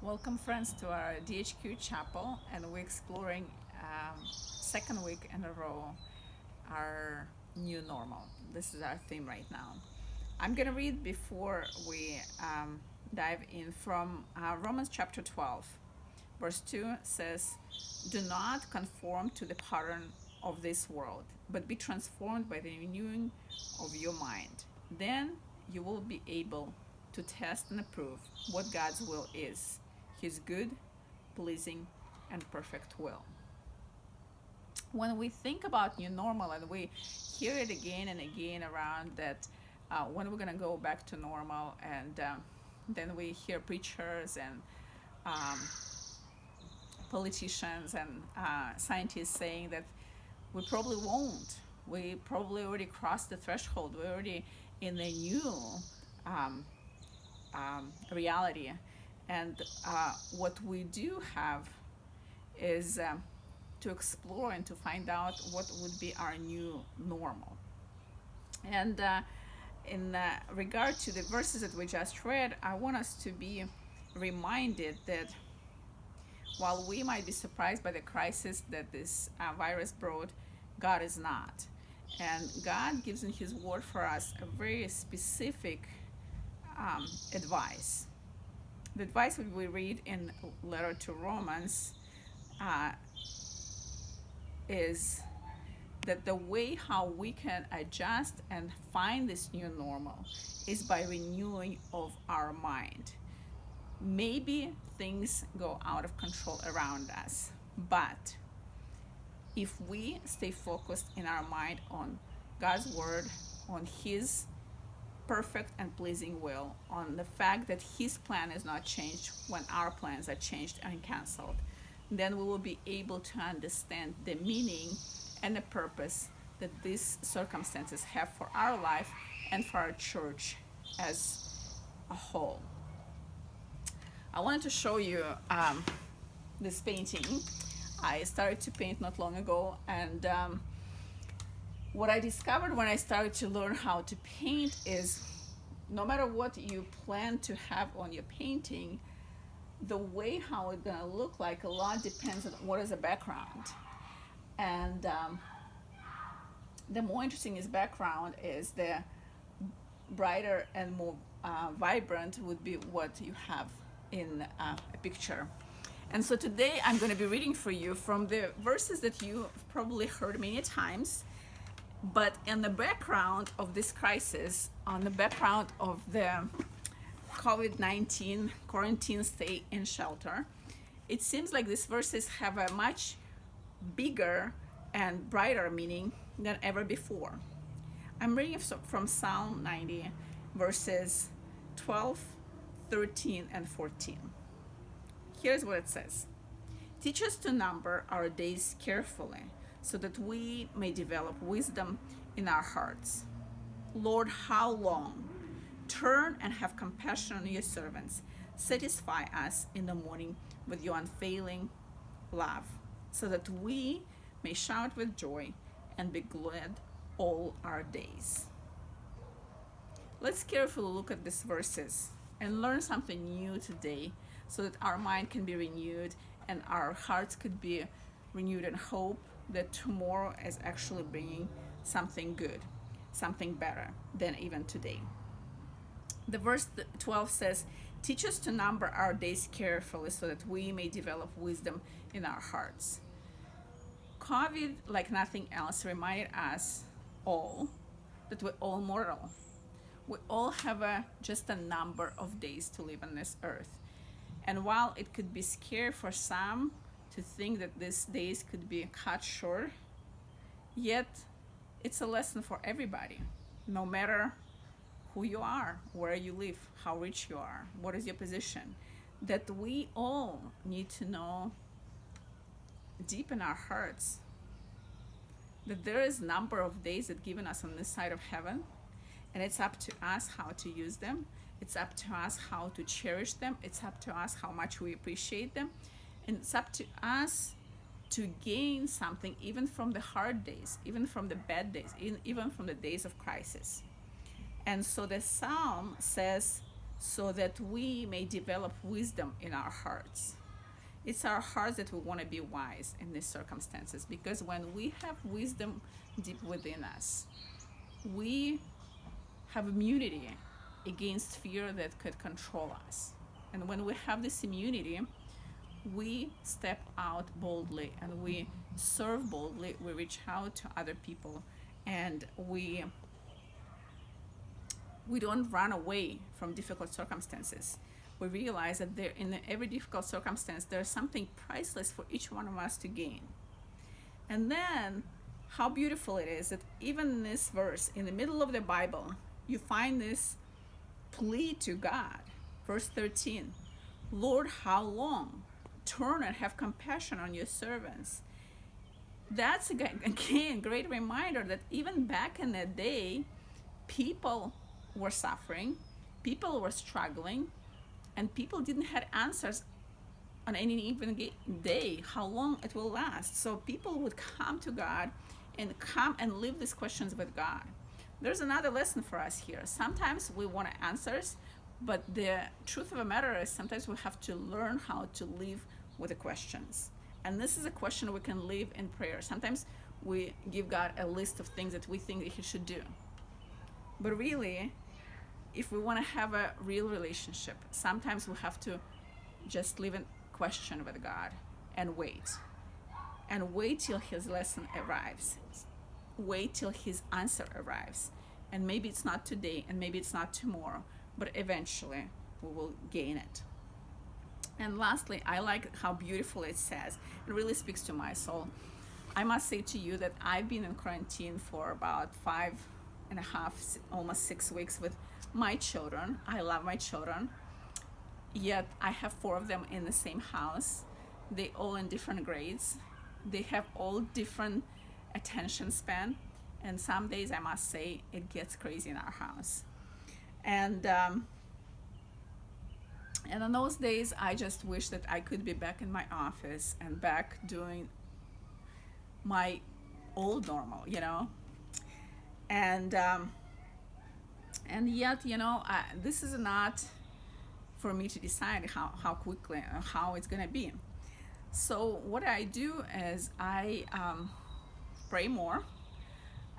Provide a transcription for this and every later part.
Welcome, friends, to our DHQ chapel, and we're exploring second week in a row our new normal. This is our theme right now. I'm going to read before we dive in from Romans chapter 12. Verse 2 says, "Do not conform to the pattern of this world, but be transformed by the renewing of your mind. Then you will be able to test and approve what God's will is, his good, pleasing, and perfect will." When we think about new normal and we hear it again and again around that, when we're going to go back to normal, and then we hear preachers and politicians and scientists saying that we probably won't. We probably already crossed the threshold. We're already in a new reality. And what we do have is to explore and to find out what would be our new normal. And in regard to the verses that we just read, I want us to be reminded that while we might be surprised by the crisis that this virus brought, God is not. And God gives in his word for us a very specific advice. The advice that we read in letter to Romans is that the way how we can adjust and find this new normal is by renewing of our mind. Maybe things go out of control around us, but if we stay focused in our mind on God's word, on his perfect and pleasing will, on the fact that his plan is not changed when our plans are changed and canceled, then we will be able to understand the meaning and the purpose that these circumstances have for our life and for our church as a whole. I wanted to show you this painting. I started to paint not long ago, and what I discovered when I started to learn how to paint is no matter what you plan to have on your painting, the way how it's gonna look like a lot depends on what is the background. And the more interesting his background is, the brighter and more vibrant would be what you have in a picture. And so today I'm going to be reading for you from the verses that you probably heard many times, but in the background of this crisis, on the background of the COVID-19 quarantine stay in shelter, it seems like these verses have a much bigger and brighter meaning than ever before. I'm reading from Psalm 90, verses 12, 13, and 14. Here's what it says. "Teach us to number our days carefully, so that we may develop wisdom in our hearts. Lord, how long? Turn and have compassion on your servants. Satisfy us in the morning with your unfailing love, so that we may shout with joy and be glad all our days." Let's carefully look at these verses and learn something new today, so that our mind can be renewed and our hearts could be renewed in hope that tomorrow is actually bringing something good, something better than even today. The verse 12 says, "Teach us to number our days carefully, so that we may develop wisdom in our hearts." COVID, like nothing else, reminded us all that we're all mortal. We all have just a number of days to live on this earth. And while it could be scary for some to think that these days could be cut short, yet it's a lesson for everybody, no matter who you are, where you live, how rich you are, what is your position, that we all need to know deep in our hearts that there is a number of days that given us on this side of heaven, and it's up to us how to use them. It's up to us how to cherish them. It's up to us how much we appreciate them. And it's up to us to gain something even from the hard days, even from the bad days, even from the days of crisis. And so the psalm says, so that we may develop wisdom in our hearts. It's our hearts that we want to be wise in these circumstances, because when we have wisdom deep within us, we have immunity against fear that could control us. And when we have this immunity, we step out boldly and we serve boldly, we reach out to other people, and we don't run away from difficult circumstances. We realize that there, in every difficult circumstance, there's something priceless for each one of us to gain. And then, how beautiful it is that even in this verse, in the middle of the Bible, you find this plea to God. Verse 13, Lord, how long? Turn and have compassion on your servants. That's again great reminder that even back in the day, people were suffering, people were struggling, and people didn't have answers on any even day how long it will last. So people would come to God and come and leave these questions with God. There's another lesson for us here. Sometimes we want answers, but the truth of the matter is sometimes we have to learn how to live with the questions. And this is a question we can live in prayer. Sometimes we give God a list of things that we think that he should do. But really, if we want to have a real relationship, sometimes we have to just live in question with God and wait. And wait till his lesson arrives. Wait till his answer arrives. And maybe it's not today, and maybe it's not tomorrow, but eventually we will gain it. And lastly, I like how beautiful it says. It really speaks to my soul. I must say to you that I've been in quarantine for about 5.5, almost 6 weeks with my children. I love my children, yet I have 4 of them in the same house. They all in different grades. They have all different attention span, and some days I must say it gets crazy in our house. And on those days, I just wish that I could be back in my office and back doing my old normal, And yet, this is not for me to decide how quickly, how it's going to be. So what I do is I pray more,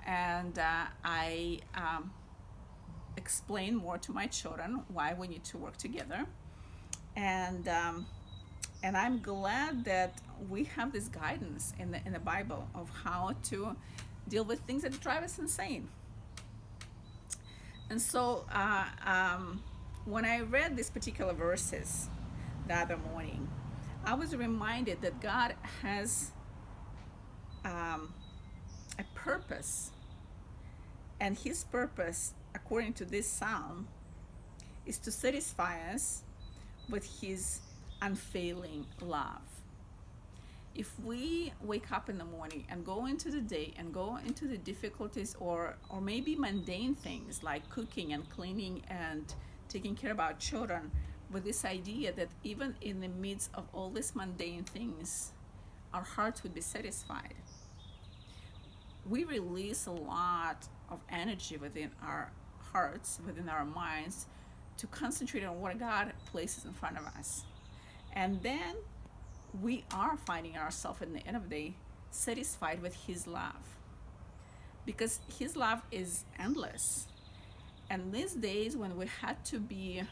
and I explain more to my children why we need to work together. And I'm glad that we have this guidance in the Bible of how to deal with things that drive us insane. And so when I read these particular verses the other morning, I was reminded that God has a purpose, and his purpose, according to this psalm, is to satisfy us with his unfailing love. If we wake up in the morning and go into the day and go into the difficulties or maybe mundane things like cooking and cleaning and taking care of our children, with this idea that even in the midst of all these mundane things, our hearts would be satisfied, we release a lot of energy within our hearts, within our minds, to concentrate on what God places in front of us. And then we are finding ourselves in the end of the day satisfied with his love, because his love is endless. And these days when we had to be,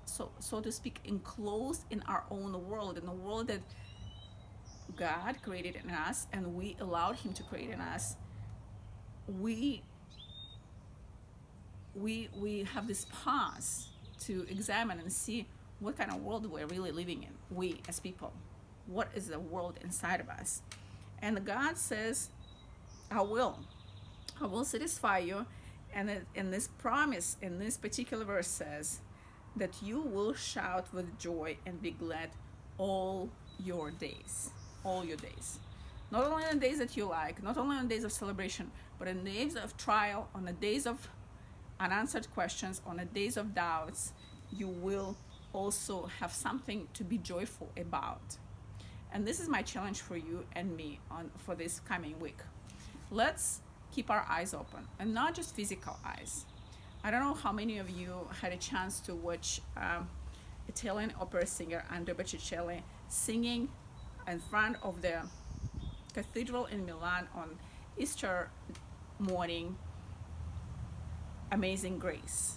so to speak, enclosed in our own world, in the world that God created in us and we allowed him to create in us, we have this pause to examine and see what kind of world we're really living in, we as people. What is the world inside of us? And God says, I will satisfy you. And in this promise, in this particular verse says that you will shout with joy and be glad all your days. All your days. Not only on the days that you like, not only on days of celebration, but in the days of trial, on the days of unanswered questions, on the days of doubts, you will also have something to be joyful about. And this is my challenge for you and me for this coming week. Let's keep our eyes open, and not just physical eyes. I don't know how many of you had a chance to watch Italian opera singer Andrea Bocelli singing in front of the cathedral in Milan on Easter morning, Amazing Grace.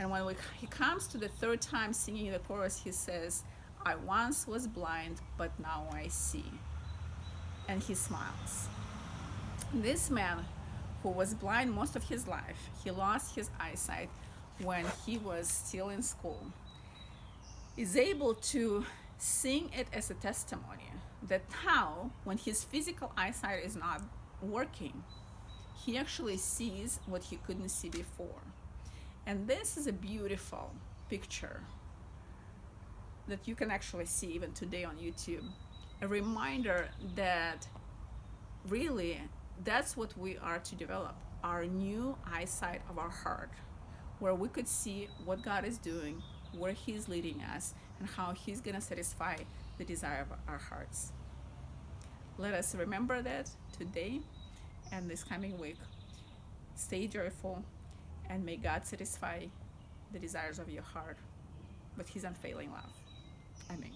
And when he comes to the third time singing the chorus, he says, I once was blind, but now I see. And he smiles. This man, who was blind most of his life, he lost his eyesight when he was still in school, is able to sing it as a testimony that now, when his physical eyesight is not working, he actually sees what he couldn't see before. And this is a beautiful picture that you can actually see even today on YouTube. A reminder that really that's what we are to develop, our new eyesight of our heart, where we could see what God is doing, where He's leading us, and how He's going to satisfy the desire of our hearts. Let us remember that today and this coming week. Stay joyful, and may God satisfy the desires of your heart with His unfailing love. Amen.